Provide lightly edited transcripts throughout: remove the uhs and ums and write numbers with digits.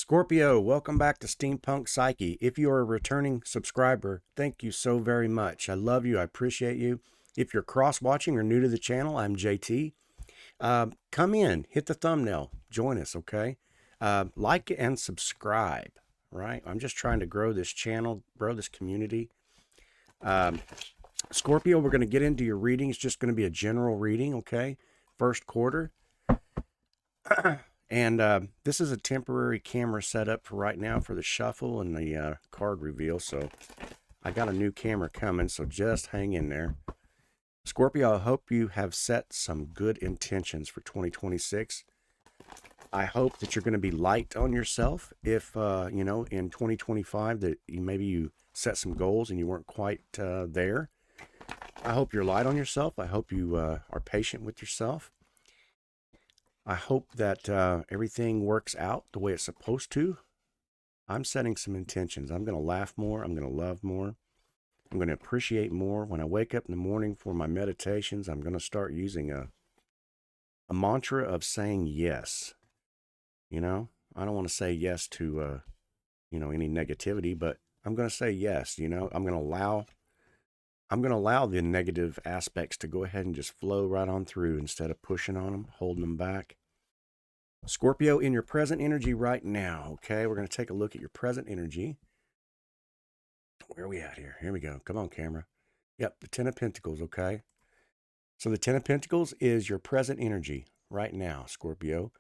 Scorpio, welcome back to Steampunk Psyche. If you are a returning subscriber, thank you so very much. I love you. I appreciate you. If you're cross-watching or new to the channel, I'm JT. Come in, hit the thumbnail, join us, okay? Like and subscribe, right? I'm just trying to grow this channel, grow this community. Scorpio, we're going to get into your reading. It's just going to be a general reading, okay? First quarter. And this is a temporary camera setup for right now for the shuffle and the card reveal. So I got a new camera coming, so just hang in there. Scorpio, I hope you have set some good intentions for 2026. I hope that you're going to be light on yourself if, in 2025 that maybe you set some goals and you weren't quite there. I hope you're light on yourself. I hope you are patient with yourself. I hope that everything works out the way it's supposed to. I'm setting some intentions. I'm going to laugh more. I'm going to love more. I'm going to appreciate more. When I wake up in the morning for my meditations, I'm going to start using a mantra of saying yes. I don't want to say yes to, any negativity, but I'm going to say yes. I'm going to allow the negative aspects to go ahead and just flow right on through instead of pushing on them, holding them back. Scorpio, in your present energy right now, okay? We're going to take a look at your present energy. Where are we at here? Here we go. Come on, camera. Yep, the Ten of Pentacles, okay? So the Ten of Pentacles is your present energy right now, Scorpio.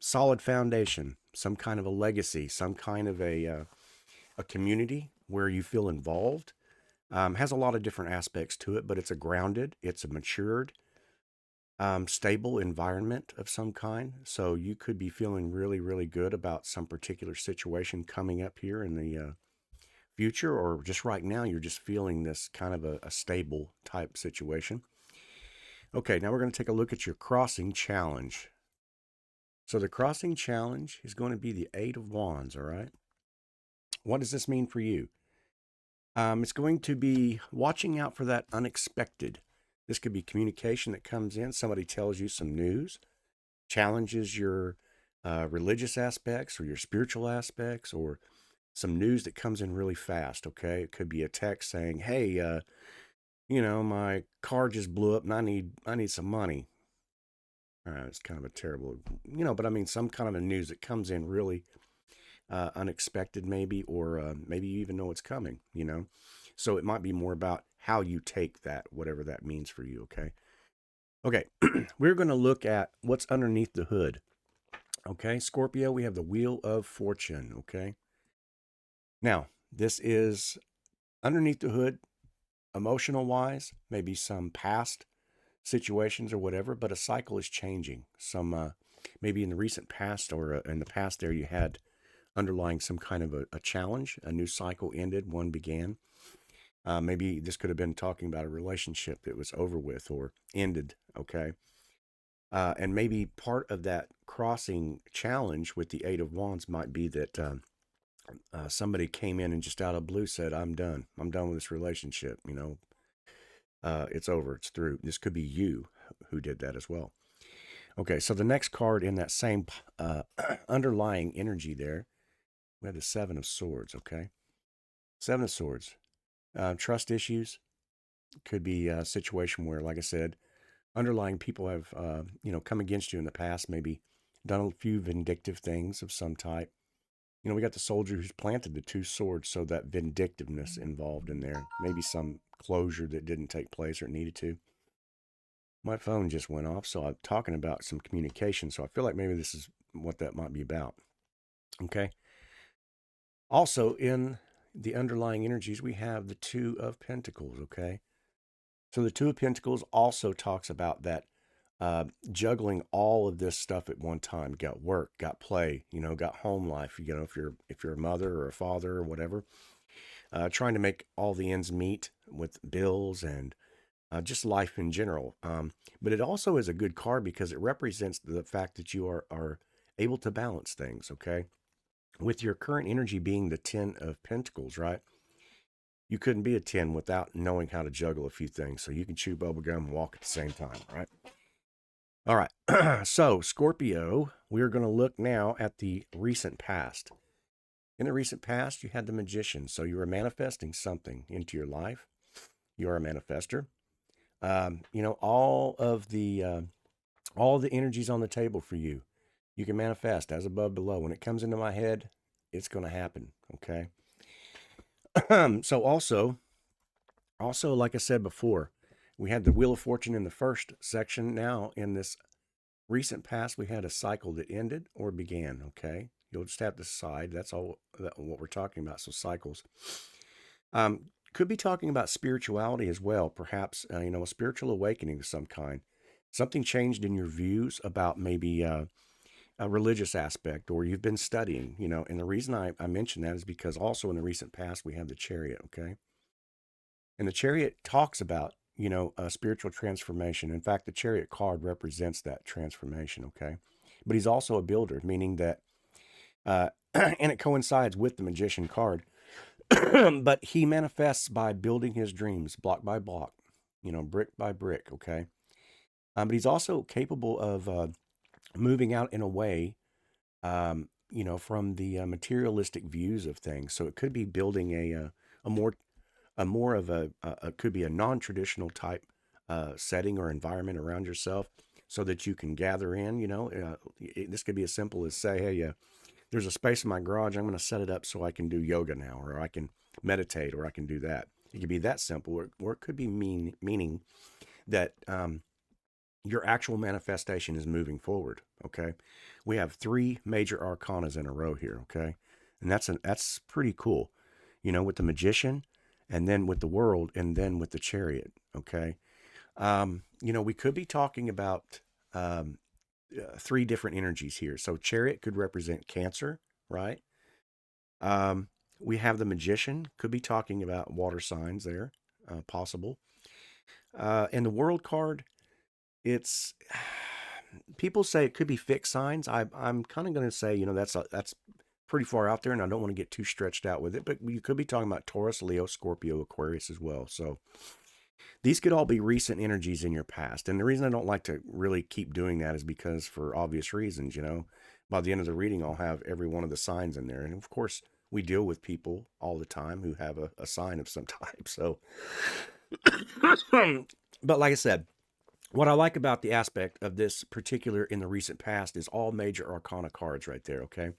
Solid foundation, some kind of a legacy, some kind of a community where you feel involved. Has a lot of different aspects to it, but it's a grounded, it's a matured, stable environment of some kind. So you could be feeling really, really good about some particular situation coming up here in the future, or just right now, you're just feeling this kind of a stable type situation. Okay, now we're going to take a look at your crossing challenge. So the crossing challenge is going to be the Eight of Wands, all right? What does this mean for you? It's going to be watching out for that unexpected. This could be communication that comes in. Somebody tells you some news, challenges your religious aspects or your spiritual aspects, or some news that comes in really fast, okay? It could be a text saying, hey, my car just blew up and I need some money. All right, it's kind of a terrible, but I mean some kind of a news that comes in really unexpected maybe, or maybe you even know it's coming, So it might be more about how you take that, whatever that means for you, okay? Okay, we're going to look at what's underneath the hood. Okay, Scorpio, we have the Wheel of Fortune, okay? Now, this is underneath the hood, emotional-wise, maybe some past situations or whatever, but a cycle is changing. Some, maybe in the recent past or in the past there you had underlying some kind of a challenge. A new cycle ended, one began. Maybe this could have been talking about a relationship that was over with or ended, okay? And maybe part of that crossing challenge with the Eight of Wands might be that somebody came in and just out of blue said, I'm done. I'm done with this relationship, it's over. It's through. This could be you who did that as well. Okay, so the next card in that same underlying energy there, we have the Seven of Swords, okay? Seven of Swords. Trust issues. Could be a situation where, like I said, underlying people have, come against you in the past, maybe done a few vindictive things of some type. We got the soldier who's planted the two swords, so that vindictiveness involved in there. Maybe some closure that didn't take place or needed to. My phone just went off, so I'm talking about some communication, so I feel like maybe this is what that might be about. Okay. Also, in the underlying energies, we have the Two of Pentacles, okay? So the Two of Pentacles also talks about that juggling all of this stuff at one time. Got work, got play, got home life, if you're a mother or a father or whatever, trying to make all the ends meet with bills and just life in general. But it also is a good card because it represents the fact that you are able to balance things, okay? With your current energy being the Ten of Pentacles, right? You couldn't be a 10 without knowing how to juggle a few things. So you can chew bubble gum and walk at the same time, right? All right. So, Scorpio, we are going to look now at the recent past. In the recent past, you had the magician. So you were manifesting something into your life. You are a manifester. You know, all the energies on the table for you. You can manifest as above, below. When it comes into my head, it's going to happen. Okay. So also, like I said before, we had the Wheel of Fortune in the first section. Now, in this recent past, we had a cycle that ended or began. Okay. You'll just have to decide. That's all what we're talking about. So cycles. Could be talking about spirituality as well. Perhaps, you know, a spiritual awakening of some kind. Something changed in your views about maybe a religious aspect, or you've been studying, you know. And the reason I mention that is because also in the recent past, we have the Chariot. Okay. And the Chariot talks about, you know, a spiritual transformation. In fact, the Chariot card represents that transformation. Okay. But he's also a builder, meaning that, and it coincides with the Magician card, but he manifests by building his dreams block by block, you know, brick by brick. Okay. But he's also capable of moving out in a way, you know, from the materialistic views of things. So it could be building a more more of a could be a non-traditional type setting or environment around yourself, so that you can gather in. You know, this could be as simple as say, hey, there's a space in my garage. I'm going to set it up so I can do yoga now, or I can meditate, or I can do that. It could be that simple, or it could be meaning that your actual manifestation is moving forward. Okay, we have three major arcanas in a row here. Okay, and that's pretty cool. You know, with the Magician, and then with the World, and then with the Chariot. Okay, you know, we could be talking about three different energies here. So Chariot could represent Cancer, right? We have the Magician, could be talking about water signs there, possible. And the World card, it's people say it could be fixed signs. I'm kind of going to say, you know, that's pretty far out there, and I don't want to get too stretched out with it. But you could be talking about Taurus, Leo, Scorpio, Aquarius as well. So these could all be recent energies in your past. And the reason I don't like to really keep doing that is because, for obvious reasons, you know, by the end of the reading, I'll have every one of the signs in there. And of course, we deal with people all the time who have a sign of some type. So, but like I said, what I like about the aspect of this particular in the recent past is all major arcana cards right there. Okay.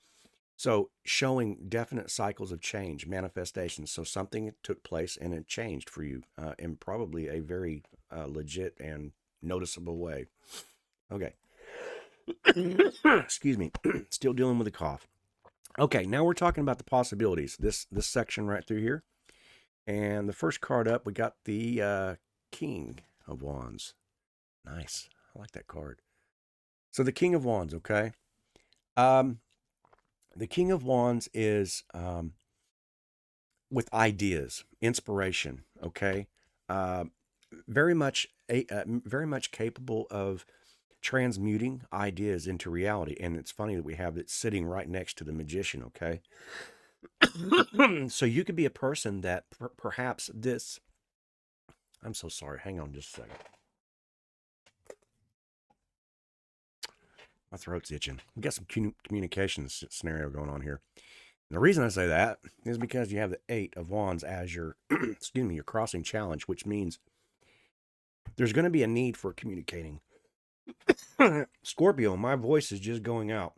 So showing definite cycles of change, manifestations. So something took place and it changed for you in probably a very legit and noticeable way. Okay. Excuse me. Still dealing with a cough. Okay, now we're talking about the possibilities. This section right through here. And the first card up, we got the King of Wands. Nice. I like that card. So the King of Wands, okay? The King of Wands is with ideas, inspiration, okay? Uh, very much capable of transmuting ideas into reality. And it's funny that we have it sitting right next to the Magician, okay? So you could be a person that perhaps this. I'm so sorry. Hang on just a second. My throat's itching. We got some communications scenario going on here. And the reason I say that is because you have the Eight of Wands as your, excuse me, your crossing challenge, which means there's going to be a need for communicating. Scorpio, my voice is just going out.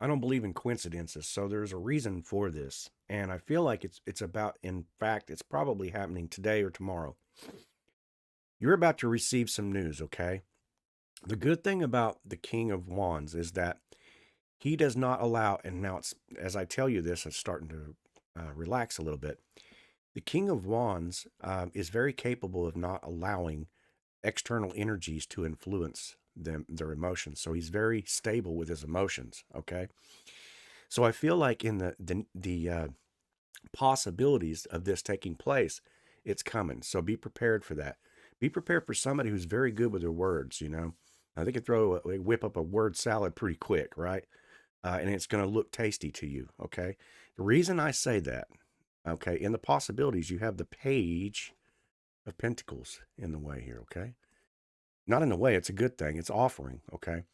I don't believe in coincidences, so there's a reason for this. And I feel like it's about, in fact, it's probably happening today or tomorrow. You're about to receive some news, okay? The good thing about the King of Wands is that he does not allow, and now it's, as I tell you this, it's starting to relax a little bit. The King of Wands is very capable of not allowing external energies to influence their emotions. So he's very stable with his emotions. Okay. So I feel like in the possibilities of this taking place, it's coming. So be prepared for that. Be prepared for somebody who's very good with their words. You know, they can whip up a word salad pretty quick, right? And it's going to look tasty to you. Okay. The reason I say that, okay, in the possibilities, you have the Page of Pentacles in the way here. Okay. Not in the way, it's a good thing. It's offering. Okay.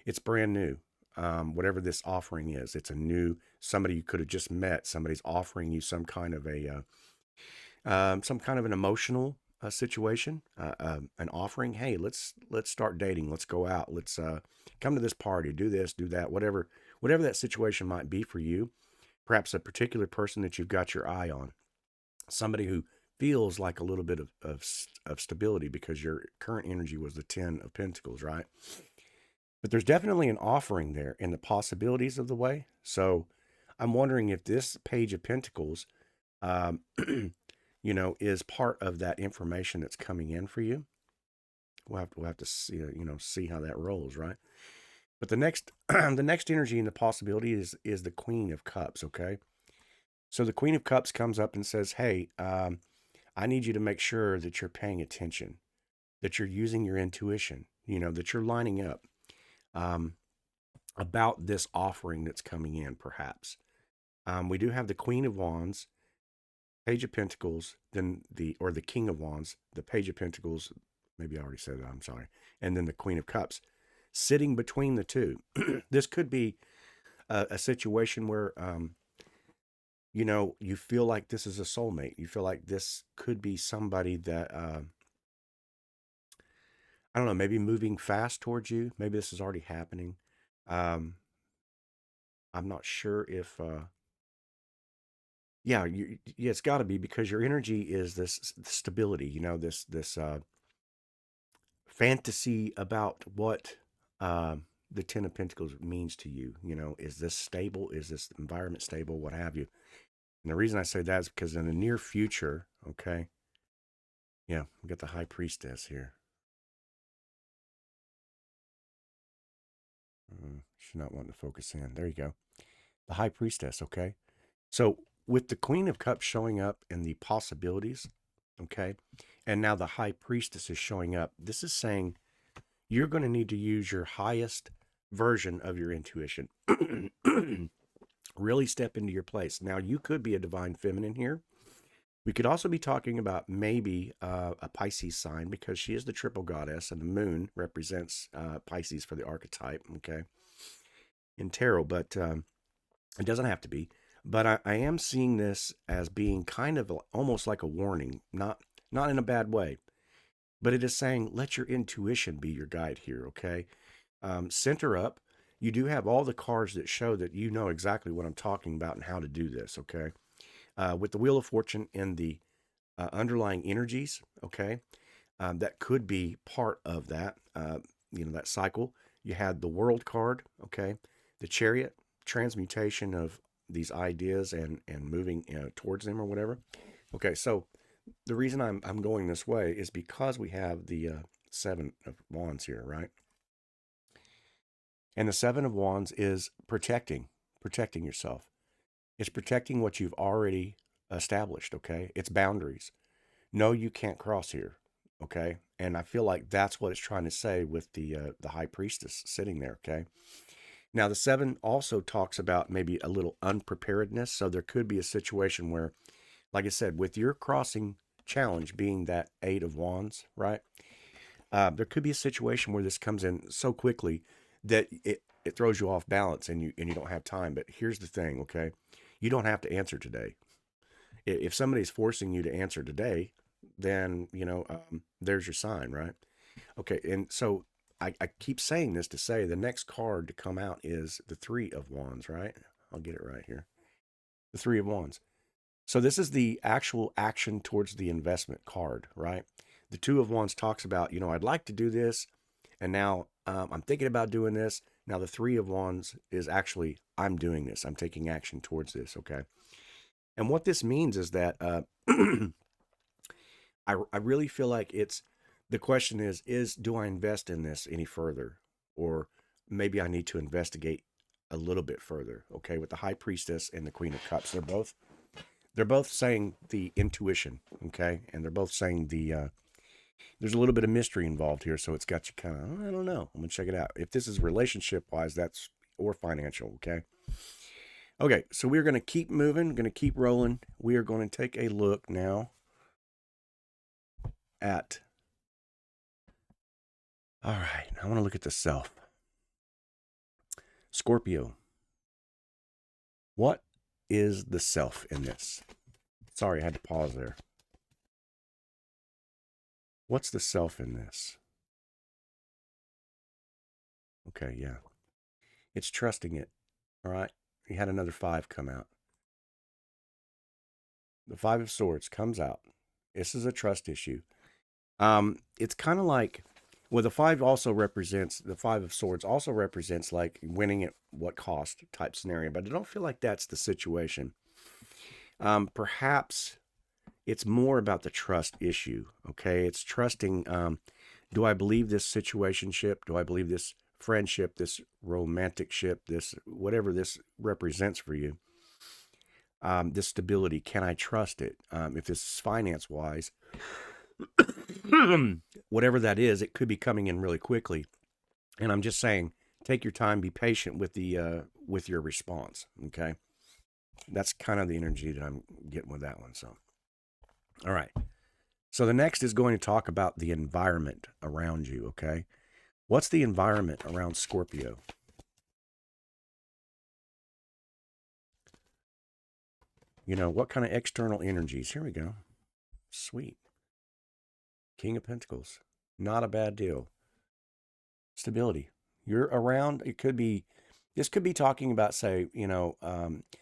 It's brand new. Whatever this offering is, it's a new, somebody you could have just met. Somebody's offering you some kind of some kind of an emotional situation, an offering. Hey, let's start dating. Let's go out. Let's come to this party. Do this. Do that. Whatever that situation might be for you. Perhaps a particular person that you've got your eye on. Somebody who feels like a little bit of stability because your current energy was the 10 of Pentacles, right? But there's definitely an offering there in the possibilities of the way. So I'm wondering if this Page of Pentacles, um, is part of that information that's coming in for you. We'll have to see, see how that rolls, right? But the next, the next energy and the possibility is the Queen of Cups. Okay, so the Queen of Cups comes up and says, "Hey, I need you to make sure that you're paying attention, that you're using your intuition, that you're lining up um, about this offering that's coming in, perhaps." We do have the Queen of Wands, Page of Pentacles, then the King of Wands, the Page of Pentacles, maybe I already said that, I'm sorry, and then the Queen of Cups, sitting between the two. This could be a situation where, you feel like this is a soulmate. You feel like this could be somebody that, I don't know, maybe moving fast towards you. Maybe this is already happening. Um, I'm not sure if, yeah, yeah, it's got to be because your energy is this stability, this fantasy about what the Ten of Pentacles means to you. Is this stable? Is this environment stable? What have you? And the reason I say that is because in the near future, okay, yeah, we got the High Priestess here. She's not wanting to focus in. There you go. The High Priestess, okay? So with the Queen of Cups showing up and the possibilities, okay, and now the High Priestess is showing up, this is saying you're going to need to use your highest version of your intuition. Really step into your place. Now, you could be a divine feminine here. We could also be talking about maybe a Pisces sign because she is the triple goddess and the moon represents Pisces for the archetype, okay, in tarot, but it doesn't have to be. But I am seeing this as being kind of almost like a warning, not in a bad way, but it is saying let your intuition be your guide here, okay? Center up. You do have all the cards that show that you know exactly what I'm talking about and how to do this, okay? With the Wheel of Fortune and the underlying energies, okay, that could be part of that, that cycle. You had the World card, okay, the Chariot, transmutation of these ideas and moving towards them or whatever. Okay, so the reason I'm going this way is because we have the Seven of Wands here, right? And the Seven of Wands is protecting yourself. It's protecting what you've already established, okay? It's boundaries. No, you can't cross here, okay? And I feel like that's what it's trying to say with the High Priestess sitting there, okay? Now, the Seven also talks about maybe a little unpreparedness. So there could be a situation where, like I said, with your crossing challenge being that Eight of Wands, right? There could be a situation where this comes in so quickly that it throws you off balance and you don't have time. But here's the thing, okay? You don't have to answer today. If somebody's forcing you to answer today, then there's your sign, right? Okay, and so I keep saying this to say the next card to come out is the Three of Wands, right? I'll get it right here. The Three of Wands. So this is the actual action towards the investment card, right? The Two of Wands talks about, I'd like to do this, and now I'm thinking about doing this. Now the Three of Wands is actually, I'm doing this. I'm taking action towards this, okay? And what this means is that I really feel like the question is do I invest in this any further? Or maybe I need to investigate a little bit further, okay? With the High Priestess and the Queen of Cups, they're both saying the intuition, okay? And they're both saying there's a little bit of mystery involved here, so it's got you kind of, I don't know. I'm gonna check it out. If this is relationship wise, or financial, okay? Okay, so we're gonna keep moving, gonna keep rolling. We are going to take a look now at, all right, I want to look at the self. Scorpio, what is the self in this? Sorry, I had to pause there. What's the self in this? Okay, yeah. It's trusting it. All right. You had another 5 come out. The 5 of Swords comes out. This is a trust issue. It's kind of like, well, the 5 also represents, the 5 of Swords also represents like winning at what cost type scenario, but I don't feel like that's the situation. Perhaps it's more about the trust issue. Okay. It's trusting, do I believe this situationship? Do I believe this friendship, this romantic ship, this whatever this represents for you? This stability, can I trust it? If this is finance wise, whatever that is, it could be coming in really quickly. And I'm just saying, take your time, be patient with the with your response. Okay, that's kind of the energy that I'm getting with that one. So, all right. So the next is going to talk about the environment around you. Okay, what's the environment around Scorpio? You know, what kind of external energies? Here we go. Sweet. King of Pentacles. Not a bad deal. Stability. You're around, it could be, this could be talking about, say,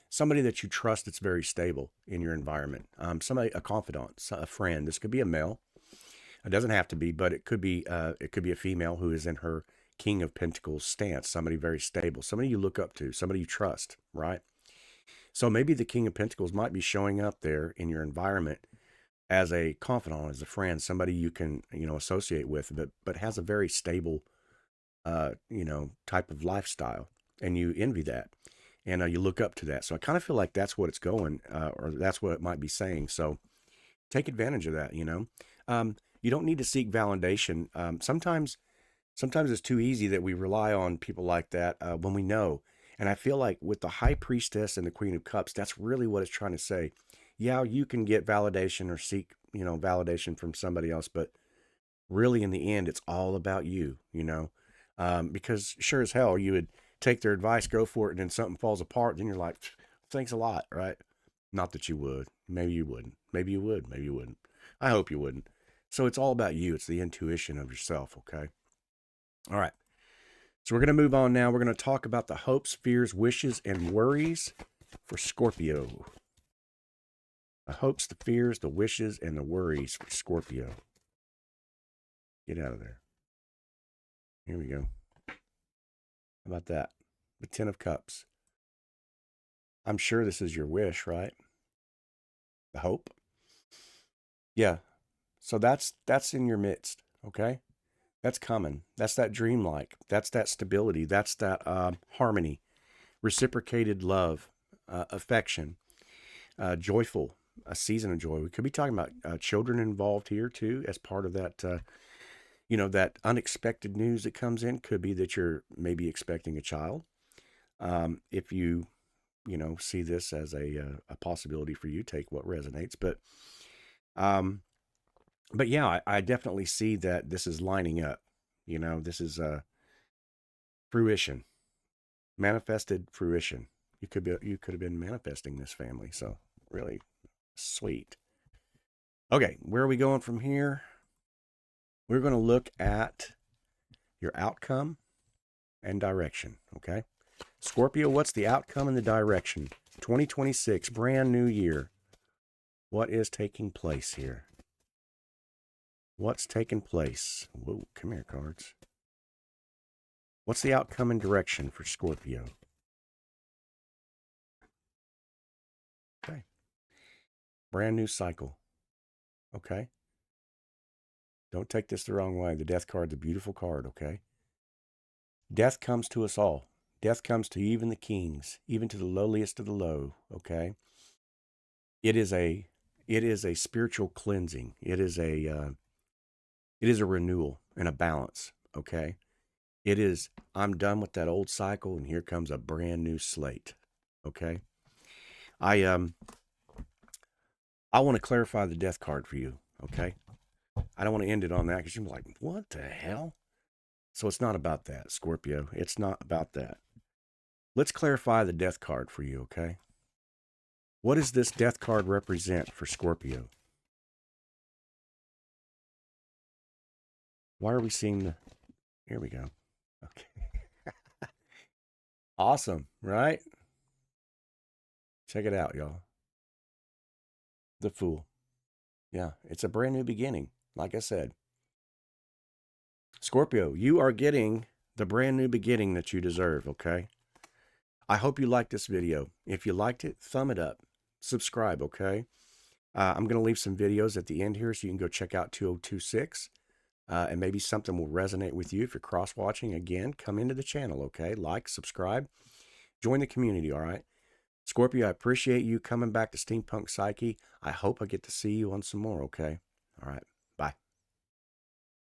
somebody that you trust that's very stable in your environment. Somebody, a confidant, a friend. This could be a male. It doesn't have to be, but it could be a female who is in her King of Pentacles stance. Somebody very stable. Somebody you look up to. Somebody you trust, right? So maybe the King of Pentacles might be showing up there in your environment as a confidant, as a friend, somebody you can, associate with, but has a very stable, type of lifestyle, and you envy that, and you look up to that. So I kind of feel like that's what it's going, or that's what it might be saying. So take advantage of that. You don't need to seek validation. Sometimes it's too easy that we rely on people like that when we know. And I feel like with the High Priestess and the Queen of Cups, that's really what it's trying to say. Yeah, you can get validation or seek, validation from somebody else, but really in the end, it's all about you. Because sure as hell, you would take their advice, go for it, and then something falls apart. Then you're like, thanks a lot, right? Not that you would. Maybe you wouldn't. Maybe you would. Maybe you wouldn't. I hope you wouldn't. So it's all about you. It's the intuition of yourself, okay? All right. So we're going to move on now. We're going to talk about the hopes, fears, wishes, and worries for Scorpio. The hopes, the fears, the wishes, and the worries for Scorpio. Get out of there. Here we go. How about that? The 10 of Cups. I'm sure this is your wish, right? The hope. Yeah. So that's in your midst, okay? That's coming. That's that dreamlike. That's that stability. That's that harmony, reciprocated love, affection, joyful, a season of joy. We could be talking about children involved here too, as part of that. That unexpected news that comes in could be that you're maybe expecting a child. If you, see this as a possibility for you, take what resonates. But yeah, I definitely see that this is lining up. This is fruition, manifested fruition. You could have been manifesting this family. So really sweet. Okay, where are we going from here? We're going to look at your outcome and direction. Okay, Scorpio, what's the outcome and the direction? 2026, brand new year. What is taking place here? What's taking place? Whoa, come here, cards. What's the outcome and direction for Scorpio? Okay. Brand new cycle. Okay. Don't take this the wrong way. The death card's a beautiful card, okay? Death comes to us all. Death comes to even the kings, even to the lowliest of the low, okay? It is a spiritual cleansing. It is a renewal and a balance, okay? It is, I'm done with that old cycle and here comes a brand new slate, okay? I want to clarify the death card for you, okay? I don't want to end it on that because you're like, what the hell? So it's not about that, Scorpio. It's not about that. Let's clarify the death card for you, okay? What does this death card represent for Scorpio? Why are we seeing the... Here we go. Okay. Awesome, right? Check it out, y'all. The Fool. Yeah, it's a brand new beginning, like I said. Scorpio, you are getting the brand new beginning that you deserve, okay? I hope you liked this video. If you liked it, thumb it up. Subscribe, okay? I'm going to leave some videos at the end here so you can go check out 2026. And maybe something will resonate with you. If you're cross-watching, again, come into the channel, okay? Like, subscribe, join the community, all right? Scorpio, I appreciate you coming back to Steampunk Psyche. I hope I get to see you on some more, okay? All right.